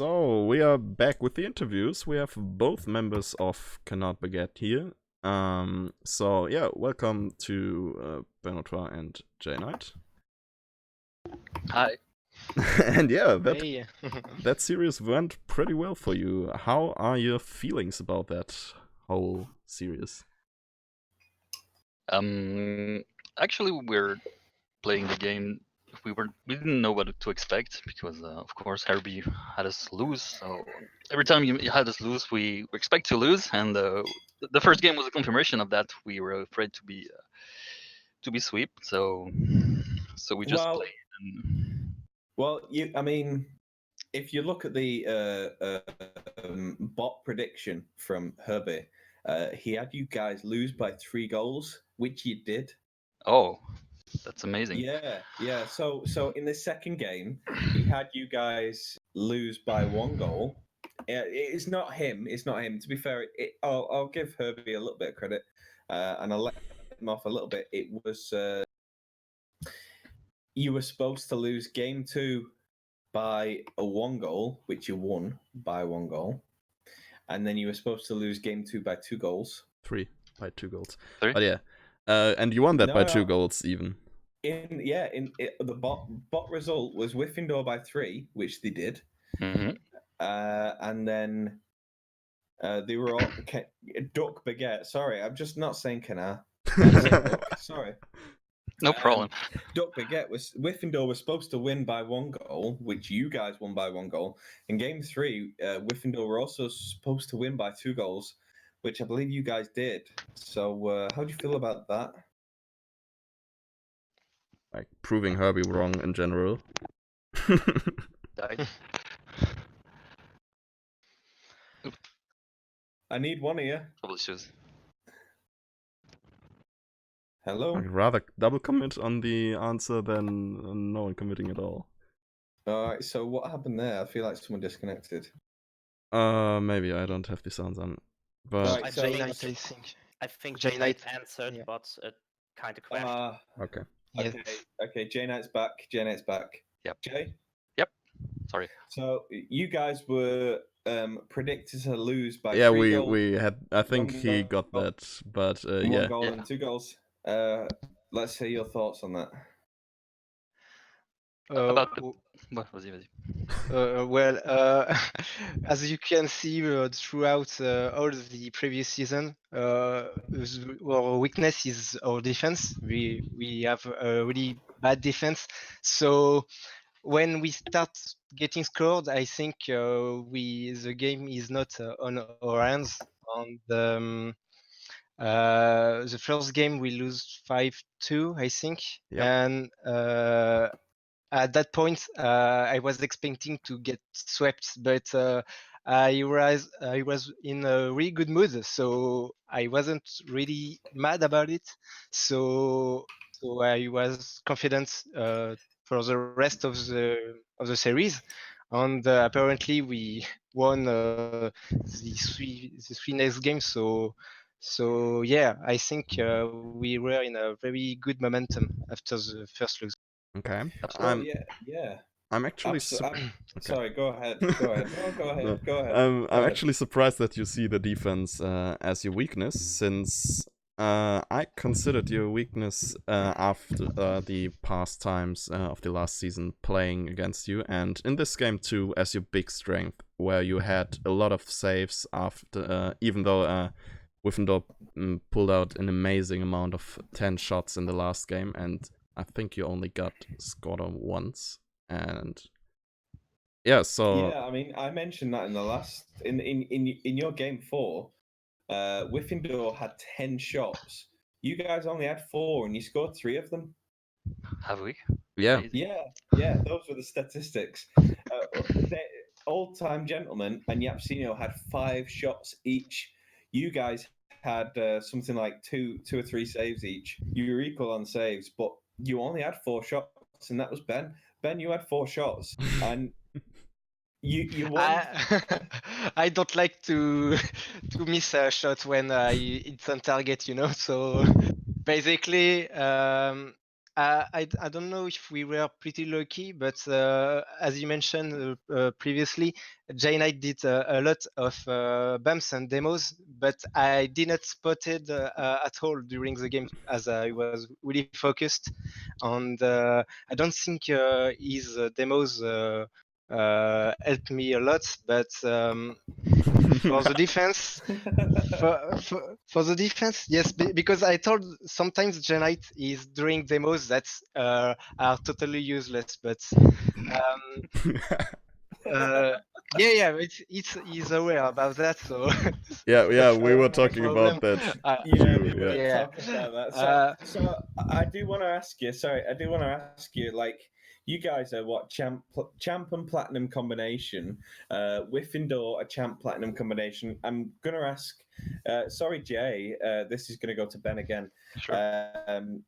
So we are back with the interviews. We have both members of Canard Baguette here. So yeah, welcome to Benoit and J Knight. Hi. And yeah, Hey. that series went pretty well for you. How are your feelings about that whole series? Actually, we're playing the game. We didn't know what to expect because, of course, Herbie had us lose. So every time you had us lose, we expect to lose. And the first game was a confirmation of that. We were afraid to be swept. So we just played. I mean, if you look at the bot prediction from Herbie, he had you guys lose by 3 goals, which you did. Oh, that's amazing. Yeah. So in the second game, he had you guys lose by 1 goal. It's not him. To be fair, I'll give Herbie a little bit of credit, and I'll let him off a little bit. It was you were supposed to lose game 2 by a 1 goal, which you won by 1 goal, and then you were supposed to lose game 2 by 2 goals. 3 by 2 goals. 3? But yeah, and you won that by 2 goals even. The bot result was Whiffendor by 3, which they did. Mm-hmm. And then they were all Duck Baguette. Sorry, I'm just not saying Canard. Sorry. No problem. Duck Baguette Whiffendor was supposed to win by 1 goal, which you guys won by 1 goal. In game 3, Whiffendor were also supposed to win by 2 goals, which I believe you guys did. So how do you feel about that? Like proving Herbie wrong in general. I need one of you. Publishers. Hello? I'd rather double commit on the answer than no one committing at all. Alright, so what happened there? I feel like someone disconnected. Maybe I don't have the sounds on. But Right, I think J Knight answered, yeah. but it kind of crashed. Okay. Yes. Okay, J Knight's back. Yep. Jay? Yep. Sorry. So you guys were predicted to lose by 3 goals. we had. I think he got that, but 1 goal and 2 goals. Let's hear your thoughts on that. About the... Vas-y. As you can see throughout all the previous season, our weakness is our defense. We have a really bad defense. So when we start getting scored, I think the game is not on our hands. And the first game we lose 5-2, I think, Yep. and at that point, I was expecting to get swept, but I was in a really good mood, so I wasn't really mad about it. So I was confident for the rest of the series, and apparently we won the three next games. So yeah, I think we were in a very good momentum after the first lose. Okay. Yeah. I'm actually Sorry, go ahead. Go ahead. No, go ahead. No. Go ahead. I'm actually surprised that you see the defense as your weakness, since I considered your weakness after the past times of the last season playing against you, and in this game too as your big strength, where you had a lot of saves after, even though Whiffendorp pulled out an amazing amount of 10 shots in the last game, and I think you only got scored on once. And yeah, so I mean, I mentioned that in the last in your game 4, Whiffendor had 10 shots. You guys only had 4, and you scored 3 of them. Have we? Yeah. Yeah. Those were the statistics. Old-time gentleman and Yapsinho had 5 shots each. You guys had something like 2 or 3 saves each. You were equal on saves, but you only had 4 shots, and that was Ben. Ben, you had 4 shots, and you won. I don't like to miss a shot when it's on target, So basically, I don't know if we were pretty lucky, but as you mentioned previously, Jay Knight did a lot of bumps and demos, but I did not spot it at all during the game as I was really focused. And I don't think his demos helped me a lot, but for the defense, for the defense, yes, because I told sometimes Genite is doing demos that are totally useless, but yeah, he's aware about that, so yeah, we were no talking problem. about that Yeah, too. we were Yeah. talking about that. So I do want to ask you. Sorry, I do want to ask you. Like, you guys are what champ and platinum combination, with indoor a champ platinum combination. I'm gonna ask. Sorry, Jay. This is gonna go to Ben again. Sure. And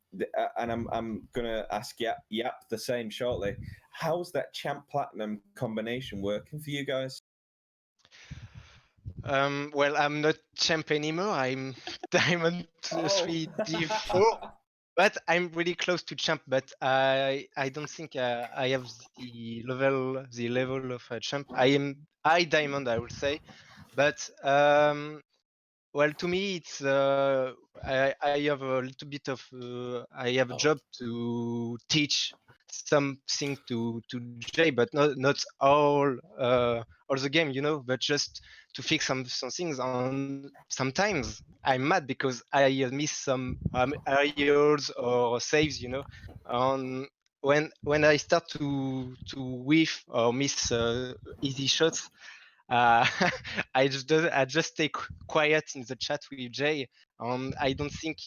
I'm gonna ask Yap the same shortly. How's that champ platinum combination working for you guys? Well, I'm not champ anymore. I'm Diamond 3 D4. But I'm really close to champ, but I don't think I have the level of champ. I am high diamond, I would say, but well, to me, it's I have a little bit of I have a job to teach something to Jay, but not all the game, but just to fix some things. On sometimes I'm mad because I miss some aerials or saves, On when I start to whiff or miss easy shots, uh, I just stay quiet in the chat with Jay. I don't think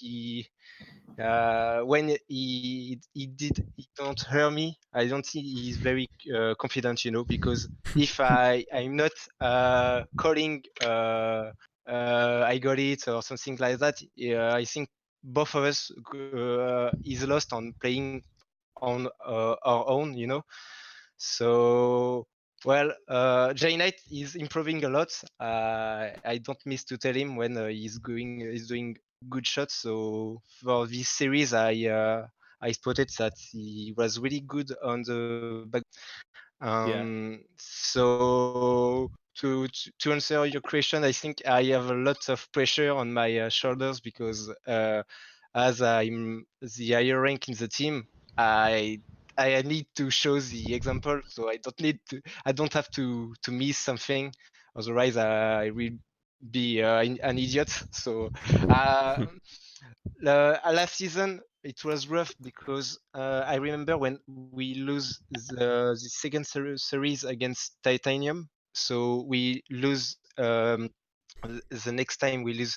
when he don't hear me. I don't think he's very confident, because if I'm not calling I got it or something like that, I think both of us is lost on playing on our own, So well, Jay Knight is improving a lot. I don't miss to tell him when he's doing good shots. So for this series, I spotted that he was really good on the back. So to answer your question, I think I have a lot of pressure on my shoulders because as I'm the higher rank in the team, I need to show the example, so I don't have to miss something, otherwise I will be an idiot. So last season it was rough because I remember when we lose the second series against Titanium, so we lose the next time we lose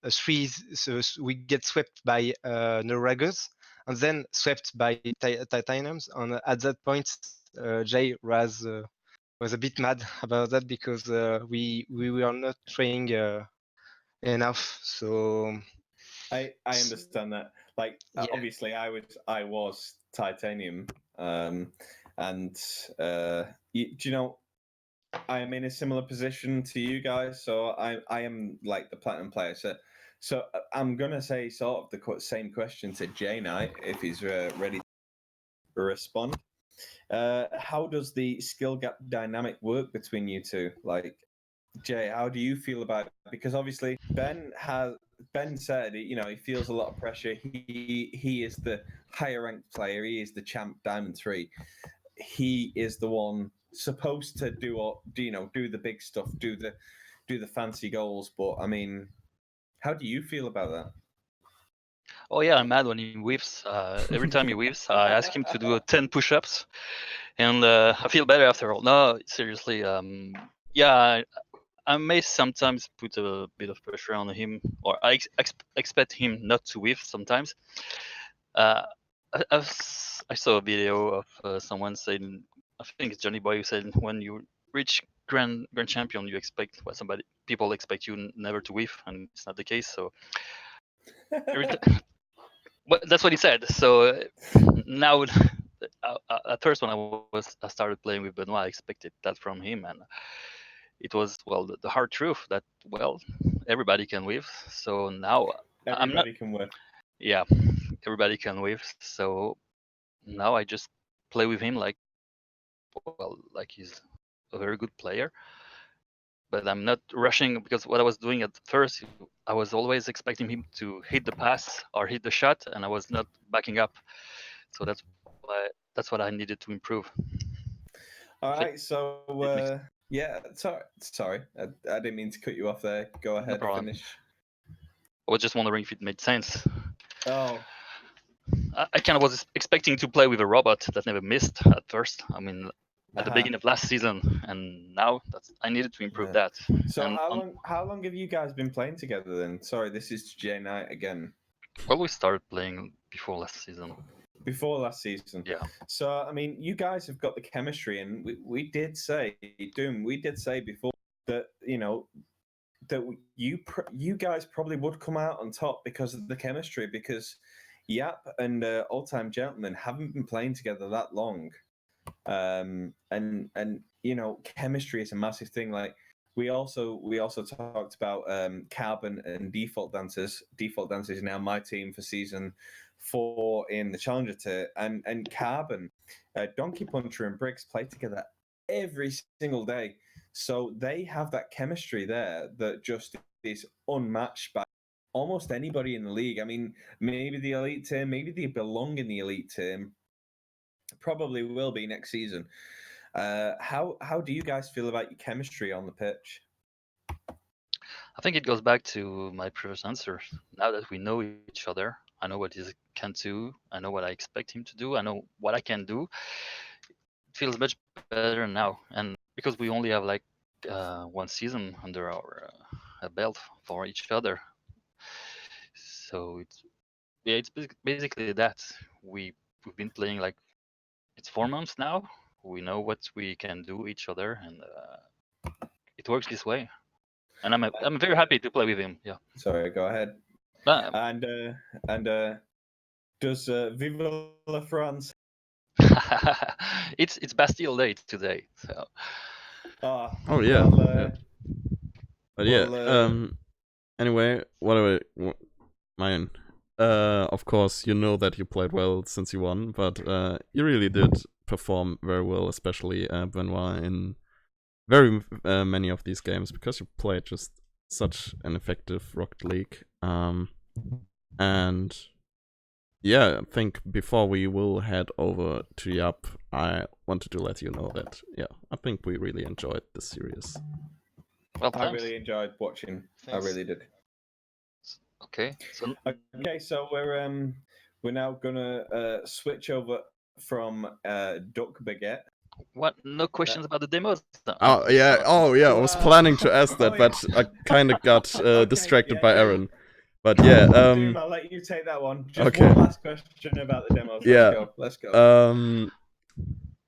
three, so we get swept by Noragos and then swept by Titaniums. And at that point, Jay was a bit mad about that because we were not trying enough. So I understand that. Like, yeah. obviously, I was titanium, and do you know, I am in a similar position to you guys. So I am like the platinum player. So I'm gonna say sort of the same question to Jay Knight if he's ready to respond. How does the skill gap dynamic work between you two? Like, Jay, how do you feel about it? Because obviously Ben said, he feels a lot of pressure. He is the higher ranked player. He is the champ Diamond 3. He is the one supposed to do the big stuff, do the fancy goals. But I mean, how do you feel about that? Oh yeah, I'm mad when he whiffs. Every time he whiffs, I ask him to do 10 push-ups, and I feel better after all. No, seriously. Yeah, I may sometimes put a bit of pressure on him, or I expect him not to whiff sometimes. I saw a video of someone saying, I think it's Johnny Boy, who said, when you reach grand champion, you expect people expect you never to whiff, and it's not the case. So but that's what he said. So now, at first when I started playing with Benoit, I expected that from him, and it was the hard truth that everybody can whiff. So now I'm not. Everybody can win. Yeah, everybody can whiff. So now I just play with him like he's a very good player. But I'm not rushing, because what I was doing at first, I was always expecting him to hit the pass or hit the shot, and I was not backing up. So that's what I needed to improve. All right, so yeah, sorry, I didn't mean to cut you off there. Go ahead, problem. finish. I was just wondering if it made sense. Oh, I kind of was expecting to play with a robot that never missed at first. I mean, at the beginning of last season, and now I needed to improve that. So and how long have you guys been playing together then? Sorry, this is Jay Knight again. Well, we started playing before last season. Before last season. Yeah. So I mean, you guys have got the chemistry, and we did say, Doom, we did say before that that you guys probably would come out on top because of the chemistry, because Yap and Old Time Gentleman haven't been playing together that long, and chemistry is a massive thing. Like we also talked about Carbon and Default Dancers. Default Dancers is now my team for season 4 in the Challenger tier, and Carbon, Donkey Puncher and Briggs play together every single day. So they have that chemistry there that just is unmatched by almost anybody in the league. I mean, maybe the elite team, maybe they belong in the elite team. Probably will be next season. How do you guys feel about your chemistry on the pitch? I think it goes back to my previous answer. Now that we know each other, I know what he can do. I know what I expect him to do. I know what I can do. It feels much better now, and because we only have like 1 season under our belt for each other, so it's basically that we've been playing like it's 4 months now. We know what we can do each other, and it works this way. And I'm very happy to play with him. Yeah. Sorry, go ahead. And does Vive la France? It's Bastille Day today, so. Oh yeah. But anyway, mine. Of course, you know that you played well since you won, but you really did perform very well, especially Benoit, in very many of these games, because you played just such an effective Rocket League. And yeah, I think before we will head over to Yap, I wanted to let you know that, yeah, I think we really enjoyed this series. Well, I really enjoyed watching. Thanks. I really did. Okay. So we're now gonna switch over from Duck Baguette. What? No questions about the demos? Oh yeah. I was planning to ask that, but I kind of got distracted by Aaron. But yeah, Doom, I'll let you take that one. Just one last question about the demos. Let's go.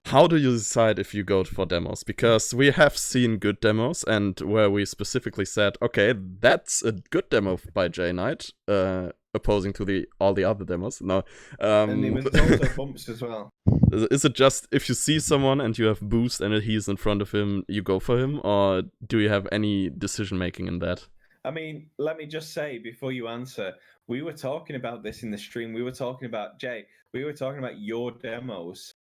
How do you decide if you go for demos? Because we have seen good demos, and where we specifically said, okay, that's a good demo by Jay Knight, opposing to all the other demos. No, and there was also bumps as well. Is it just if you see someone and you have boost and he's in front of him, you go for him, or do you have any decision making in that? I mean, let me just say before you answer, we were talking about this in the stream. We were talking about your demos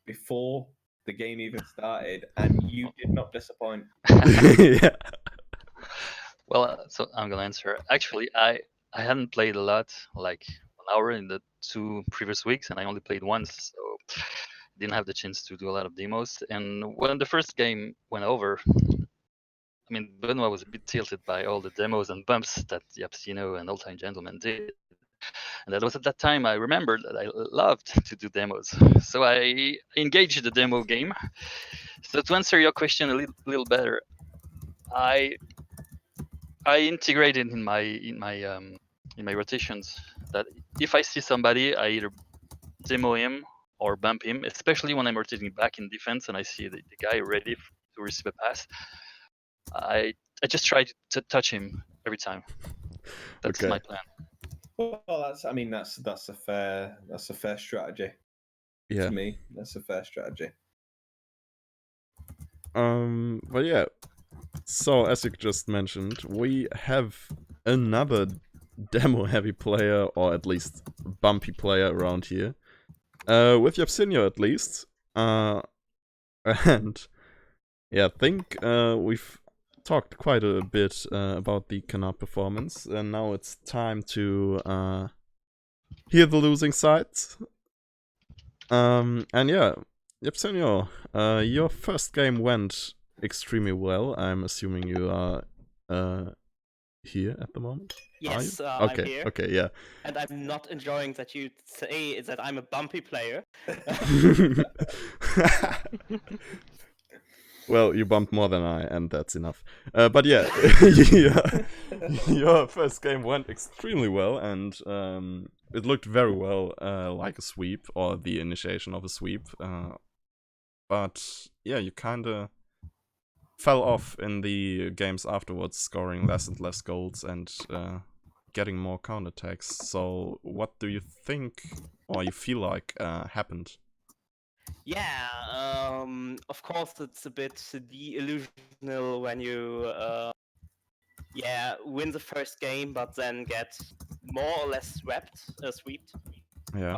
before the game even started, and you did not disappoint. Yeah. Well, so I'm gonna answer. Actually, I hadn't played a lot, like 1 hour in the 2 previous weeks, and I only played once, so didn't have the chance to do a lot of demos. And when the first game went over, I mean, Benoit was a bit tilted by all the demos and bumps that Yapsinho and Old Time Gentleman did. And that was at that time I remembered that I loved to do demos. So I engaged the demo game. So to answer your question a little better, I integrated in my rotations that if I see somebody, I either demo him or bump him, especially when I'm rotating back in defense and I see the guy ready to receive a pass. I just try to touch him every time. That's my plan. Well, that's a fair strategy. Yeah. To me, that's a fair strategy. But yeah. So as you just mentioned, we have another demo heavy player, or at least bumpy player around here. With Yapsinho at least. And yeah, I think we've talked quite a bit about the Canard performance, and now it's time to hear the losing sides. And yeah, Yapsinho, your first game went extremely well. I'm assuming you are here at the moment. Yes, Okay, I'm here. okay, yeah. And I'm not enjoying that you say that I'm a bumpy player. Well, you bumped more than I, and that's enough. But yeah, your first game went extremely well, and it looked very well like a sweep, or the initiation of a sweep. But yeah, you kind of fell off in the games afterwards, scoring less and less goals and getting more counterattacks. So what do you think, or you feel like, happened? Yeah, of course it's a bit delusional when you win the first game but then get more or less swept. Yeah.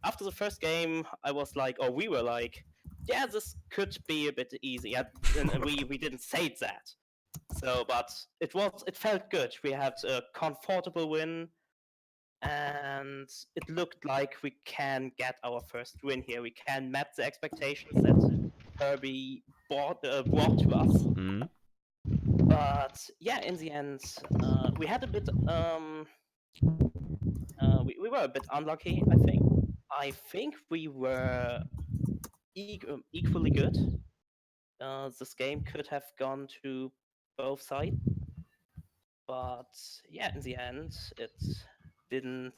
After the first game I was like, or we were like, yeah, this could be a bit easy. And we didn't say that. So, but it felt good. We had a comfortable win, and it looked like we can get our first win here. We can map the expectations that Herbie brought to us. Mm. But yeah, in the end, we had a bit. We were a bit unlucky. I think we were equally good. This game could have gone to both sides, but yeah, in the end, it didn't.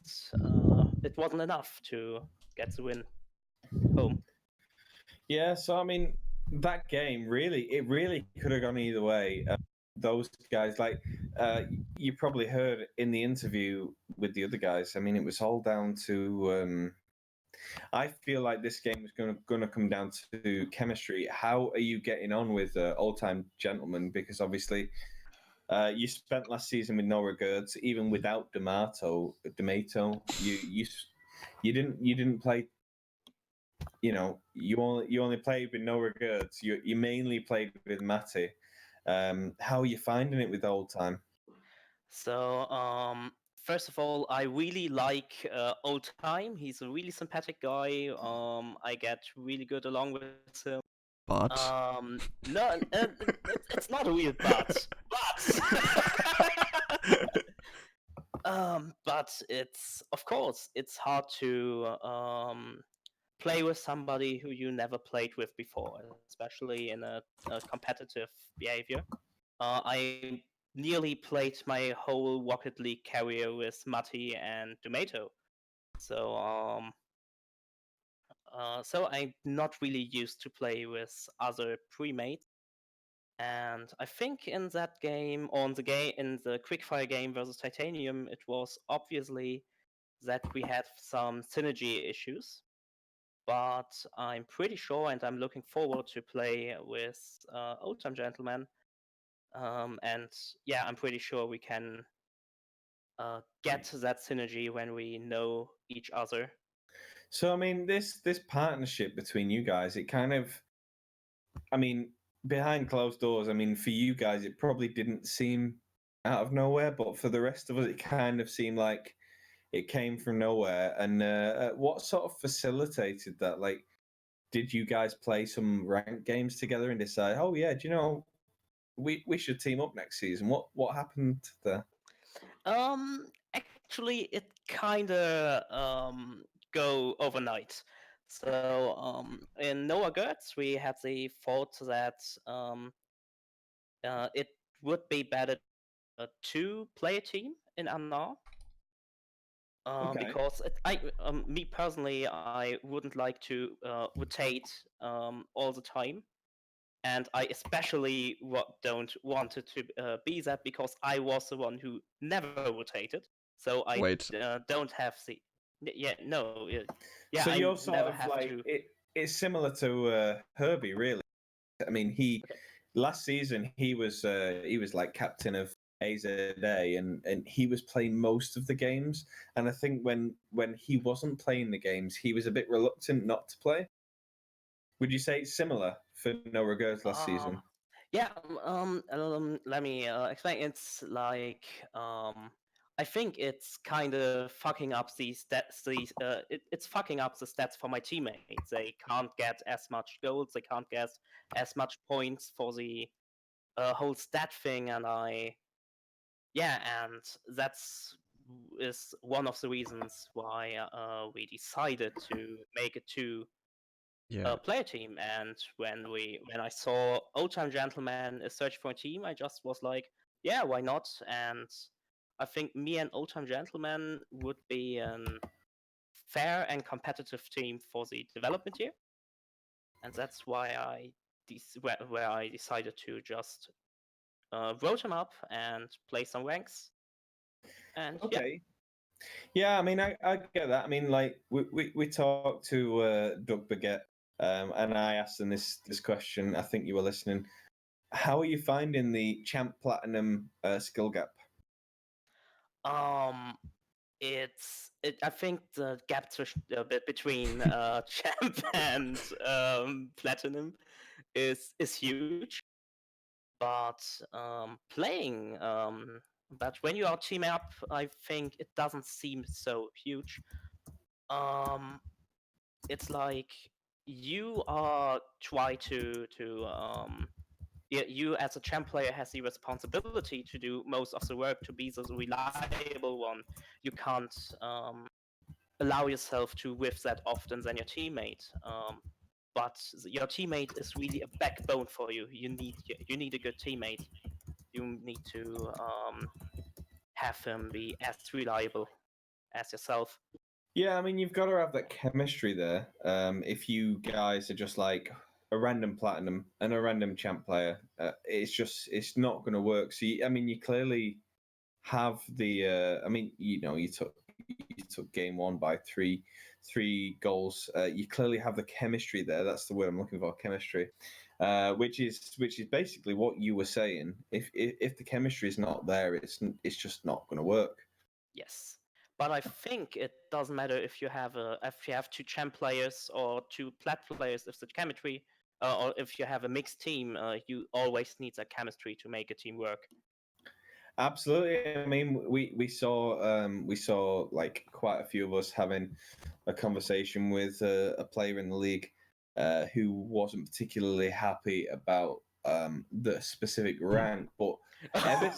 It wasn't enough to get the win home. Yeah, so I mean, that game really could have gone either way. Those guys, like you probably heard in the interview with the other guys. I mean, it was all down to. I feel like this game is going to come down to chemistry. How are you getting on with Old Time Gentleman? Because obviously, you spent last season with no regrets, even without D'Amato. You didn't play. You know, you only played with no regrets. You mainly played with Matty. How are you finding it with Old Time? So, first of all, I really like Old Time. He's a really sympathetic guy. I get really good along with him. But No, it's not a real but. But it's, of course, it's hard to play with somebody who you never played with before, especially in a competitive behavior. I nearly played my whole Rocket League career with Matti and Tomato, so so I'm not really used to play with other pre-mates. And I think in that game, in the quickfire game versus Titanium, it was obviously that we had some synergy issues. But I'm pretty sure, and I'm looking forward to play with Old Time Gentleman. And yeah, I'm pretty sure we can get that synergy when we know each other. So I mean, this partnership between you guys, it kind of, I mean, behind closed doors, I mean, for you guys, it probably didn't seem out of nowhere, but for the rest of us, it kind of seemed like it came from nowhere. And what sort of facilitated that? Like, did you guys play some ranked games together and decide, oh yeah, do you know, we should team up next season? What happened there? Actually, it kind of go overnight. So in Noah Gertz, we had the thought that it would be better to play a team in Anar. Okay. Because me personally, I wouldn't like to rotate all the time, and I especially don't want it to be that because I was the one who never rotated, so I wait, don't have the So I you're sort never of have like to. it's similar to Herbie, really. I mean, he last season he was like captain of AZA, and he was playing most of the games. And I think when he wasn't playing the games, he was a bit reluctant not to play. Would you say it's similar for No Regrets last season? Yeah, let me explain. It's like I think it's kind of fucking up the stats. It's fucking up the stats for my teammates. They can't get as much goals. They can't get as much points for the whole stat thing. And that's is one of the reasons why we decided to make it to player team. And when I saw Old Time Gentleman is searching for a team, I just was like, yeah, why not? And I think me and Old Time Gentleman would be a fair and competitive team for the development year, and that's why where I decided to just vote him up and play some ranks. And okay. Yeah, I mean, I get that. I mean, like we talked to Doug Baguette, and I asked him this question. I think you were listening. How are you finding the Champ Platinum skill gap? I think the gap between champ and platinum is huge, but playing but when you are team up, I think it doesn't seem so huge. It's like you are try to you as a champ player has the responsibility to do most of the work, to be the reliable one. You can't allow yourself to whiff that often than your teammate. But your teammate is really a backbone for you. You need a good teammate. You need to have him be as reliable as yourself. Yeah, I mean, you've got to have that chemistry there. If you guys are just like a random platinum and a random champ player, it's not going to work. So, I mean, you clearly have the. I mean, you took game one by three goals. You clearly have the chemistry there. That's the word I'm looking for, chemistry. Which is basically what you were saying. If the chemistry is not there, it's just not going to work. Yes. But I think it doesn't matter if you have two champ players or two plat players. If the chemistry, or if you have a mixed team, you always need that chemistry to make a team work. Absolutely. I mean, we saw like quite a few of us having a conversation with a player in the league who wasn't particularly happy about the specific rank, but ever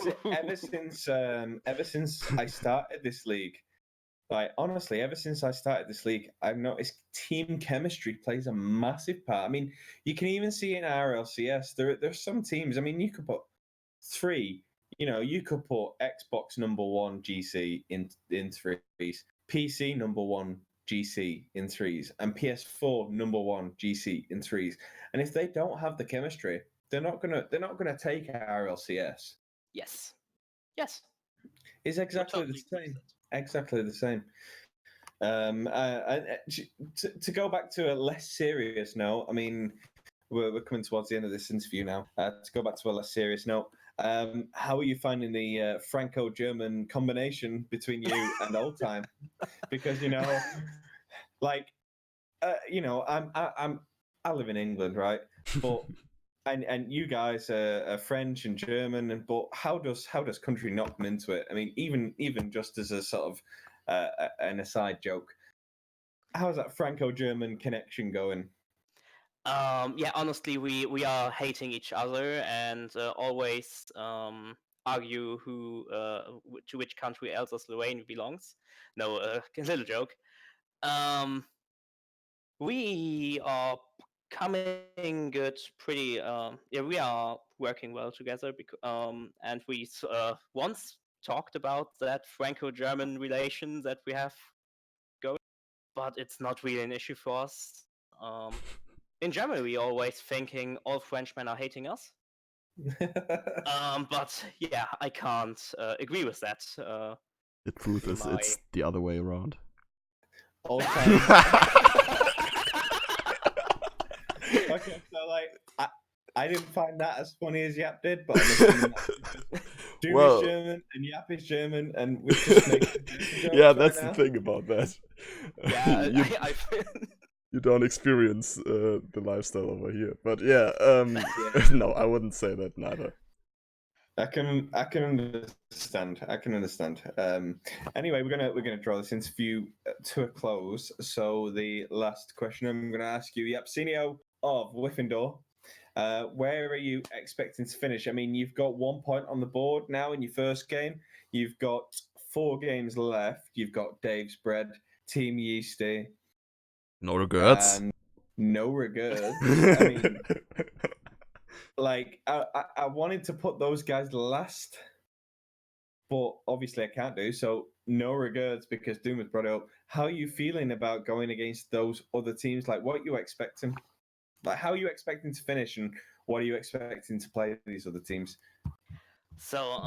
since I started this league. Like, honestly, ever since I started this league, I've noticed team chemistry plays a massive part. I mean, you can even see in RLCS, there's some teams, I mean, you could put three, you could put Xbox number one GC in threes, PC number one GC in threes, and PS4 number one GC in threes. And if they don't have the chemistry, they're not gonna take RLCS. Yes. It's exactly the same. Exactly the same. To go back to a less serious note, I mean, we're coming towards the end of this interview now. To go back to a less serious note, how are you finding the Franco-German combination between you and Old Time? Because like, I live in England, right? But and you guys are French and German, but how does country not come into it? I mean, even just as a sort of an aside joke, how's that Franco-German connection going? Yeah, honestly, we are hating each other and always argue who to which country Alsace-Lorraine belongs. No, a little joke. We are coming good, pretty. Yeah, we are working well together. And we once talked about that Franco-German relation that we have going, but it's not really an issue for us. In Germany, we always thinking all Frenchmen are hating us. But yeah, I can't agree with that. The truth is, it's the other way around. All time. Okay, so like I didn't find that as funny as Yap did, but I'm assuming Doom Well- is German and Yap is German, and we're just making jokes Yeah, right that's now. the thing about that. Yeah, you, I you don't experience the lifestyle over here. But yeah, no, I wouldn't say that neither. I can understand. I can understand. Anyway, we're gonna draw this interview to a close. So the last question I'm gonna ask you, Yapsinho of Whiffendor, where are you expecting to finish? I mean, you've got 1 point on the board now in your first game. You've got 4 games left. You've got Dave's Bread, Team Yeasty, No regrets. and no regrets. I mean, like I wanted to put those guys last, but obviously I can't do so. No regrets because Doom has brought it up. How are you feeling about going against those other teams? Like, what are you expecting? Like, how are you expecting to finish, and what are you expecting to play these other teams? So,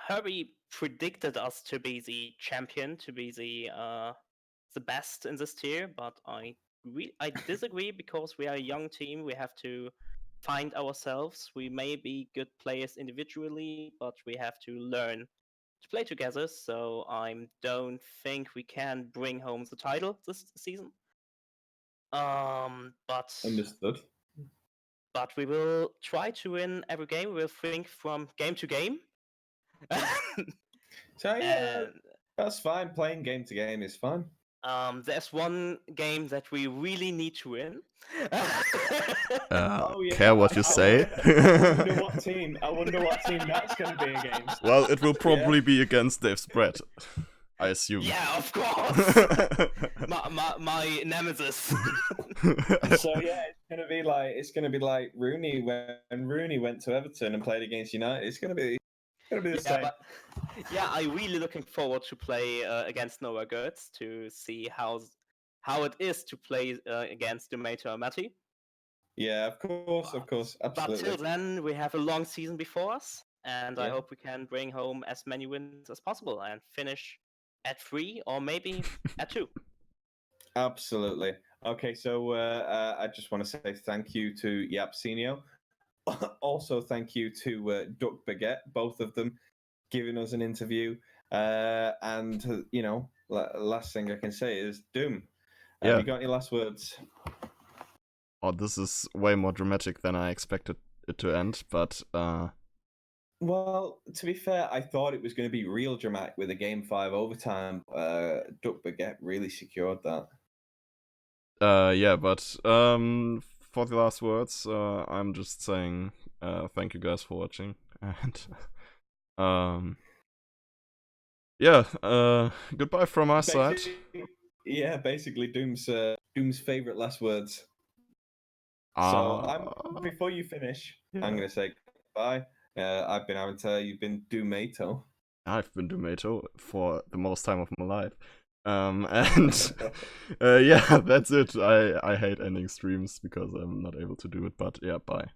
Herbie predicted us to be the champion, to be the best in this tier, but I disagree because we are a young team. We have to find ourselves. We may be good players individually, but we have to learn to play together. So I don't think we can bring home the title this season. But Understood. we will try to win every game. We'll think from game to game. So yeah, And that's fine. Playing game to game is fine. there's one game that we really need to win. Oh, yeah. Care what you say? I wonder what team. I wonder what team that's going to be against. Well, it will probably be against Dave's Bread, I assume. Yeah, of course. my nemesis. So yeah, it's gonna be like Rooney when Rooney went to Everton and played against United. It's gonna be the Yeah, same. but I'm really looking forward to play against Noah Gertz to see how it is to play against Dumato or Matty. Yeah, of course, But till absolutely. then, we have a long season before us, and I Yeah. hope we can bring home as many wins as possible and finish at 3 or maybe at 2. Absolutely. Okay, so I just want to say thank you to Yapsinho. Also, thank you to Duck Baguette, both of them giving us an interview. And you know, last thing I can say is Doom. Yeah. Have you got any last words? Oh, this is way more dramatic than I expected it to end, but Well, to be fair, I thought it was going to be real dramatic with a Game 5 overtime. Duck Baguette really secured that. yeah, but for the last words, I'm just saying thank you guys for watching, and yeah, goodbye from our side. Yeah, basically Doom's favorite last words. So before you finish, Yeah. I'm going to say goodbye. I've been Avatar, you've been Doomato. I've been Dumato for the most time of my life. And yeah, that's it. I hate ending streams because I'm not able to do it, but yeah, bye.